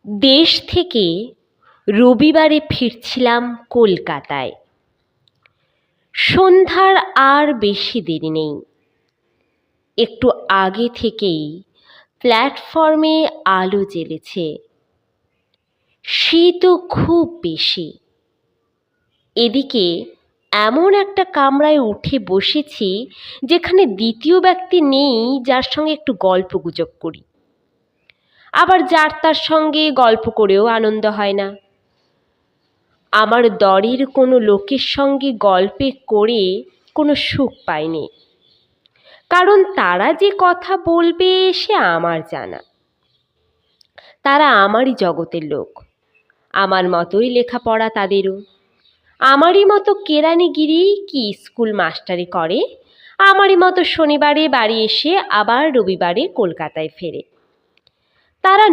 দেশ থেকে রবিবারে ফিরছিলাম কলকাতায়। সন্ধ্যার আর বেশি দেরি নেই। একটু আগে থেকেই প্ল্যাটফর্মে আলো জ্বেলেছে। শীতও খুব বেশি। এদিকে এমন একটা কামরায় উঠে বসেছি যেখানে দ্বিতীয় ব্যক্তি নেই যার সঙ্গে একটু গল্পগুজব করি। আবার যার তার সঙ্গে গল্প করেও আনন্দ হয় না। আমার দরের কোনো লোকের সঙ্গে গল্পে করে কোনো সুখ পাইনি, কারণ তারা যে কথা বলবে সে আমার জানা। তারা আমারই জগতের লোক, আমার মতোই লেখাপড়া তাদেরও। আমারই মতো কেরানিগিরি কি স্কুল মাস্টারি করে, আমারই মতো শনিবারে বাড়ি এসে আবার রবিবারে কলকাতায় ফেরে। তারা